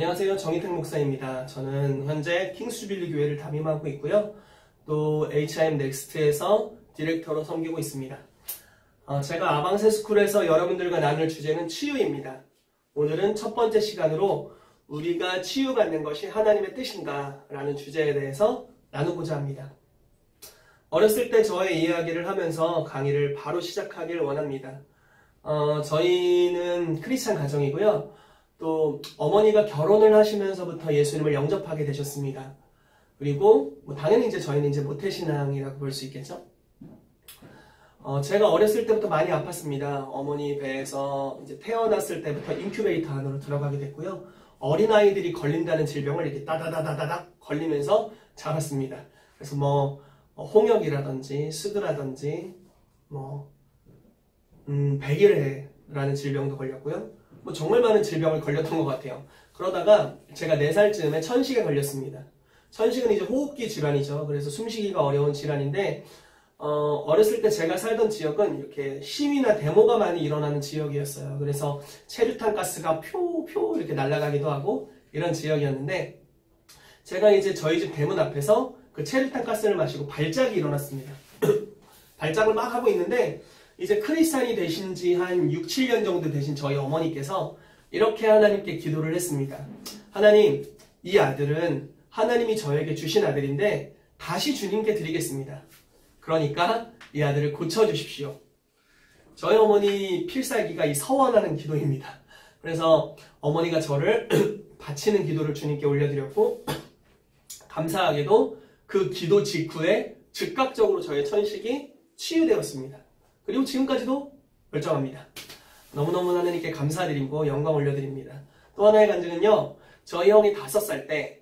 안녕하세요. 정희택 목사입니다. 저는 현재 킹스주빌리 교회를 담임하고 있고요. 또 HIM 넥스트에서 디렉터로 섬기고 있습니다. 제가 아방세 스쿨에서 여러분들과 나눌 주제는 치유입니다. 오늘은 첫 번째 시간으로 우리가 치유받는 것이 하나님의 뜻인가 라는 주제에 대해서 나누고자 합니다. 어렸을 때 저의 이야기를 하면서 강의를 바로 시작하길 원합니다. 저희는 크리스찬 가정이고요. 또 어머니가 결혼을 하시면서부터 예수님을 영접하게 되셨습니다. 그리고 당연히 이제 저희는 이제 모태신앙이라고 볼 수 있겠죠. 제가 어렸을 때부터 많이 아팠습니다. 어머니 배에서 이제 태어났을 때부터 인큐베이터 안으로 들어가게 됐고요. 어린아이들이 걸린다는 질병을 이렇게 따다다다닥 걸리면서 자랐습니다. 그래서 홍역이라든지 수두라든지 백일해라는 질병도 걸렸고요. 정말 많은 질병을 걸렸던 것 같아요. 그러다가 제가 4살쯤에 천식에 걸렸습니다. 천식은 이제 호흡기 질환이죠. 그래서 숨쉬기가 어려운 질환인데 어렸을 때 제가 살던 지역은 이렇게 시위나 데모가 많이 일어나는 지역이었어요. 그래서 체류탄 가스가 표 이렇게 날아가기도 하고 이런 지역이었는데 제가 이제 저희 집 대문 앞에서 그 체류탄 가스를 마시고 발작이 일어났습니다. 발작을 막 하고 있는데 이제 크리스찬이 되신 지 한 6, 7년 정도 되신 저희 어머니께서 이렇게 하나님께 기도를 했습니다. 하나님, 이 아들은 하나님이 저에게 주신 아들인데 다시 주님께 드리겠습니다. 그러니까 이 아들을 고쳐주십시오. 저희 어머니 필살기가 이 서원하는 기도입니다. 그래서 어머니가 저를 바치는 기도를 주님께 올려드렸고 감사하게도 그 기도 직후에 즉각적으로 저의 천식이 치유되었습니다. 그리고 지금까지도 멀쩡합니다. 너무너무 하나님께 감사드리고 영광 올려드립니다. 또 하나의 간증은요. 저희 형이 5살 때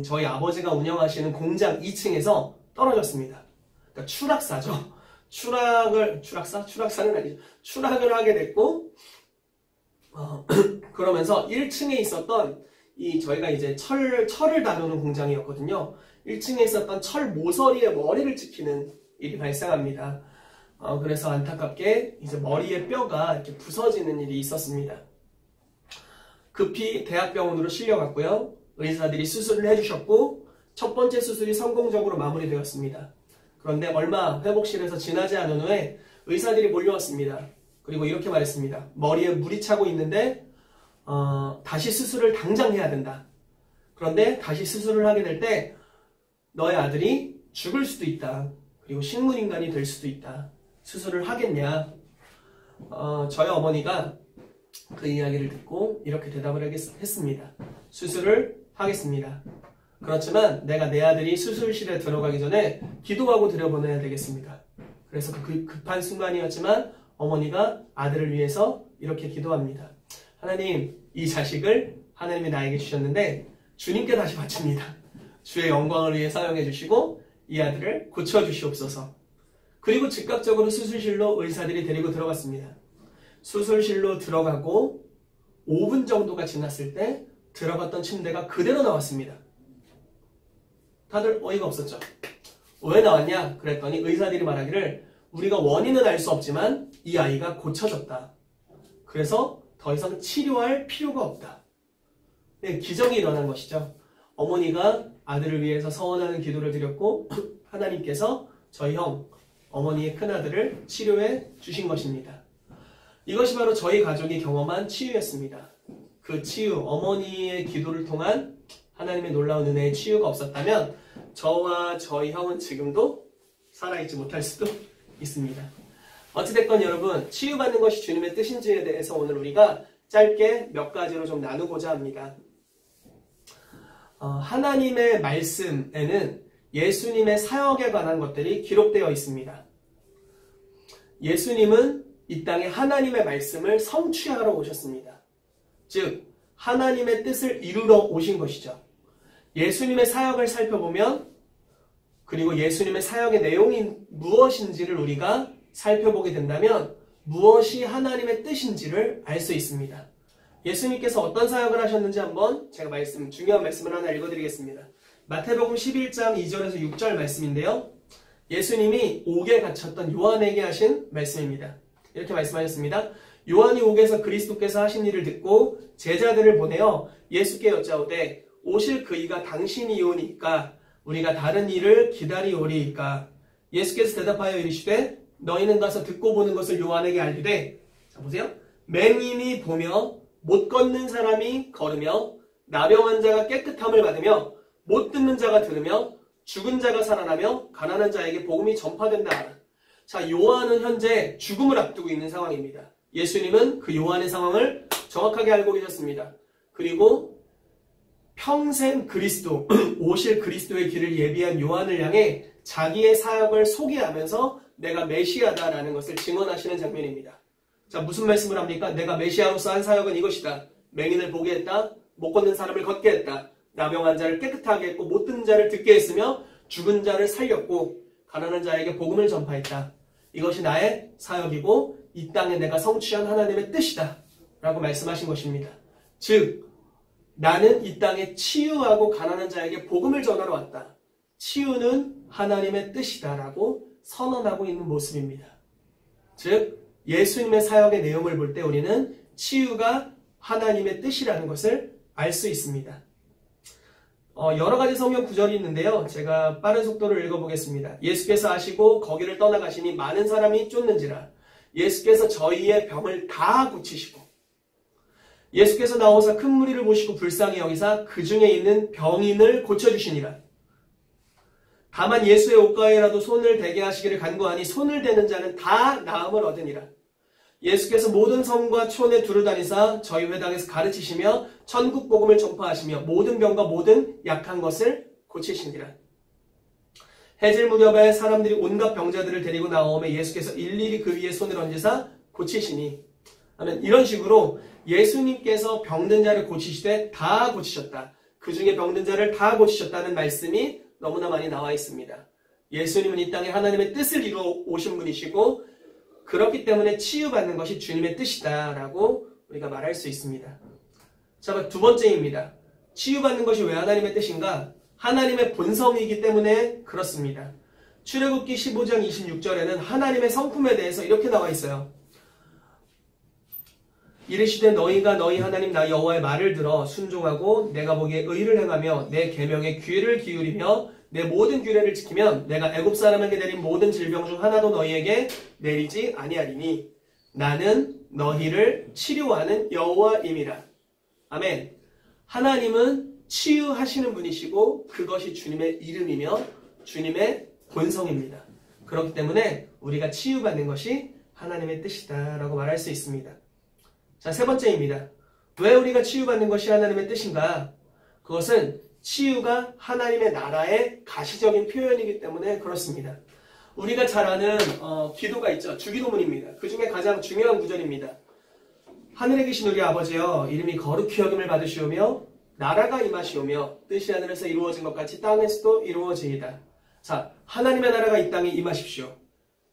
저희 아버지가 운영하시는 공장 2층에서 떨어졌습니다. 그러니까 추락사죠. 추락사는 아니죠. 추락을 하게 됐고 그러면서 1층에 있었던 저희가 이제 철을 다루는 공장이었거든요. 1층에 있었던 철 모서리에 머리를 찍히는 일이 발생합니다. 그래서 안타깝게 이제 머리에 뼈가 이렇게 부서지는 일이 있었습니다. 급히 대학병원으로 실려갔고요. 의사들이 수술을 해주셨고 첫 번째 수술이 성공적으로 마무리되었습니다. 그런데 얼마 회복실에서 지나지 않은 후에 의사들이 몰려왔습니다. 그리고 이렇게 말했습니다. 머리에 물이 차고 있는데 다시 수술을 당장 해야 된다. 그런데 다시 수술을 하게 될 때 너의 아들이 죽을 수도 있다. 그리고 식물인간이 될 수도 있다. 수술을 하겠냐? 저희 어머니가 그 이야기를 듣고 이렇게 대답을 했습니다. 수술을 하겠습니다. 그렇지만 내가 내 아들이 수술실에 들어가기 전에 기도하고 들여보내야 되겠습니다. 그래서 그 급한 순간이었지만 어머니가 아들을 위해서 이렇게 기도합니다. 하나님, 이 자식을 하나님이 나에게 주셨는데 주님께 다시 바칩니다. 주의 영광을 위해 사용해 주시고 이 아들을 고쳐주시옵소서. 그리고 즉각적으로 수술실로 의사들이 데리고 들어갔습니다. 수술실로 들어가고 5분 정도가 지났을 때 들어갔던 침대가 그대로 나왔습니다. 다들 어이가 없었죠. 왜 나왔냐? 그랬더니 의사들이 말하기를 우리가 원인은 알 수 없지만 이 아이가 고쳐졌다. 그래서 더 이상 치료할 필요가 없다. 네, 기적이 일어난 것이죠. 어머니가 아들을 위해서 서원하는 기도를 드렸고 하나님께서 저희 형, 어머니의 큰아들을 치료해 주신 것입니다. 이것이 바로 저희 가족이 경험한 치유였습니다. 그 치유, 어머니의 기도를 통한 하나님의 놀라운 은혜의 치유가 없었다면 저와 저희 형은 지금도 살아있지 못할 수도 있습니다. 어찌됐건 여러분, 치유받는 것이 주님의 뜻인지에 대해서 오늘 우리가 짧게 몇 가지로 좀 나누고자 합니다. 하나님의 말씀에는 예수님의 사역에 관한 것들이 기록되어 있습니다. 예수님은 이 땅에 하나님의 말씀을 성취하러 오셨습니다. 즉, 하나님의 뜻을 이루러 오신 것이죠. 예수님의 사역을 살펴보면 그리고 예수님의 사역의 내용이 무엇인지를 우리가 살펴보게 된다면 무엇이 하나님의 뜻인지를 알 수 있습니다. 예수님께서 어떤 사역을 하셨는지 한번 제가 중요한 말씀을 하나 읽어드리겠습니다. 마태복음 11장 2절에서 6절 말씀인데요. 예수님이 옥에 갇혔던 요한에게 하신 말씀입니다. 이렇게 말씀하셨습니다. 요한이 옥에서 그리스도께서 하신 일을 듣고 제자들을 보내어 예수께 여짜오되 오실 그이가 당신이 오니까 우리가 다른 일을 기다리오리이까. 예수께서 대답하여 이르시되 너희는 가서 듣고 보는 것을 요한에게 알리되, 자 보세요. 맹인이 보며 못 걷는 사람이 걸으며 나병한 자가 깨끗함을 받으며 못 듣는 자가 들으며 죽은 자가 살아나며 가난한 자에게 복음이 전파된다. 자, 요한은 현재 죽음을 앞두고 있는 상황입니다. 예수님은 그 요한의 상황을 정확하게 알고 계셨습니다. 그리고 평생 그리스도, 오실 그리스도의 길을 예비한 요한을 향해 자기의 사역을 소개하면서 내가 메시아다라는 것을 증언하시는 장면입니다. 자, 무슨 말씀을 합니까? 내가 메시아로서 한 사역은 이것이다. 맹인을 보게 했다. 못 걷는 사람을 걷게 했다. 나병한 자를 깨끗하게 했고 못 듣는 자를 듣게 했으며 죽은 자를 살렸고 가난한 자에게 복음을 전파했다. 이것이 나의 사역이고 이 땅에 내가 성취한 하나님의 뜻이다 라고 말씀하신 것입니다. 즉 나는 이 땅에 치유하고 가난한 자에게 복음을 전하러 왔다. 치유는 하나님의 뜻이다 라고 선언하고 있는 모습입니다. 즉 예수님의 사역의 내용을 볼 때 우리는 치유가 하나님의 뜻이라는 것을 알 수 있습니다. 여러 가지 성경 구절이 있는데요. 제가 빠른 속도로 읽어보겠습니다. 예수께서 아시고 거기를 떠나가시니 많은 사람이 쫓는지라. 예수께서 저희의 병을 다 고치시고 예수께서 나오사 큰 무리를 보시고 불쌍히 여기사 그 중에 있는 병인을 고쳐주시니라. 다만 예수의 옷가에라도 손을 대게 하시기를 간구하니 손을 대는 자는 다 나음을 얻으니라. 예수께서 모든 성과 촌에 두루다니사 저희 회당에서 가르치시며 천국 복음을 전파하시며 모든 병과 모든 약한 것을 고치시니라. 해질 무렵에 사람들이 온갖 병자들을 데리고 나오매 예수께서 일일이 그 위에 손을 얹으사 고치시니. 하면 이런 식으로 예수님께서 병든 자를 고치시되 다 고치셨다. 그 중에 병든 자를 다 고치셨다는 말씀이 너무나 많이 나와 있습니다. 예수님은 이 땅에 하나님의 뜻을 이루어 오신 분이시고 그렇기 때문에 치유받는 것이 주님의 뜻이다 라고 우리가 말할 수 있습니다. 자, 두 번째입니다. 치유받는 것이 왜 하나님의 뜻인가? 하나님의 본성이기 때문에 그렇습니다. 출애굽기 15장 26절에는 하나님의 성품에 대해서 이렇게 나와 있어요. 이르시되 너희가 너희 하나님 나 여호와의 말을 들어 순종하고 내가 보기에 의를 행하며 내 계명에 귀를 기울이며 내 모든 규례를 지키면 내가 애굽 사람에게 내린 모든 질병 중 하나도 너희에게 내리지 아니하리니 나는 너희를 치료하는 여호와임이라. 아멘. 하나님은 치유하시는 분이시고 그것이 주님의 이름이며 주님의 본성입니다. 그렇기 때문에 우리가 치유받는 것이 하나님의 뜻이다 라고 말할 수 있습니다. 자, 세 번째입니다. 왜 우리가 치유받는 것이 하나님의 뜻인가? 그것은 치유가 하나님의 나라의 가시적인 표현이기 때문에 그렇습니다. 우리가 잘 아는 기도가 있죠. 주기도문입니다. 그 중에 가장 중요한 구절입니다. 하늘에 계신 우리 아버지여 이름이 거룩히 여김을 받으시오며 나라가 임하시오며 뜻이 하늘에서 이루어진 것 같이 땅에서도 이루어지이다. 자, 하나님의 나라가 이 땅에 임하십시오.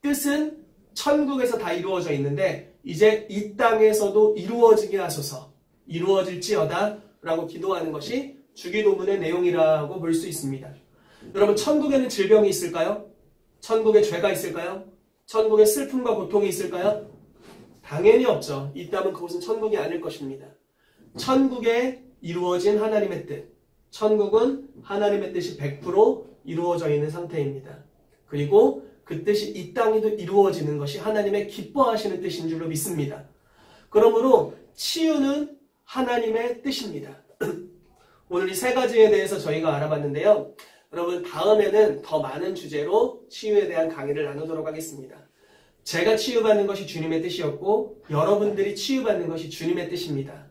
뜻은 천국에서 다 이루어져 있는데 이제 이 땅에서도 이루어지게 하소서. 이루어질지어다 라고 기도하는 것이 주기도문의 내용이라고 볼 수 있습니다. 여러분, 천국에는 질병이 있을까요? 천국에 죄가 있을까요? 천국에 슬픔과 고통이 있을까요? 당연히 없죠. 있다면 그곳은 천국이 아닐 것입니다. 천국에 이루어진 하나님의 뜻. 천국은 하나님의 뜻이 100% 이루어져 있는 상태입니다. 그리고 그 뜻이 이 땅에도 이루어지는 것이 하나님의 기뻐하시는 뜻인 줄로 믿습니다. 그러므로 치유는 하나님의 뜻입니다. 오늘 이 세 가지에 대해서 저희가 알아봤는데요. 여러분, 다음에는 더 많은 주제로 치유에 대한 강의를 나누도록 하겠습니다. 제가 치유받는 것이 주님의 뜻이었고 여러분들이 치유받는 것이 주님의 뜻입니다.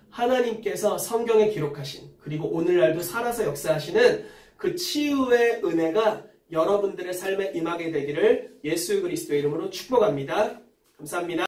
하나님께서 성경에 기록하신 그리고 오늘날도 살아서 역사하시는 그 치유의 은혜가 여러분들의 삶에 임하게 되기를 예수 그리스도의 이름으로 축복합니다. 감사합니다.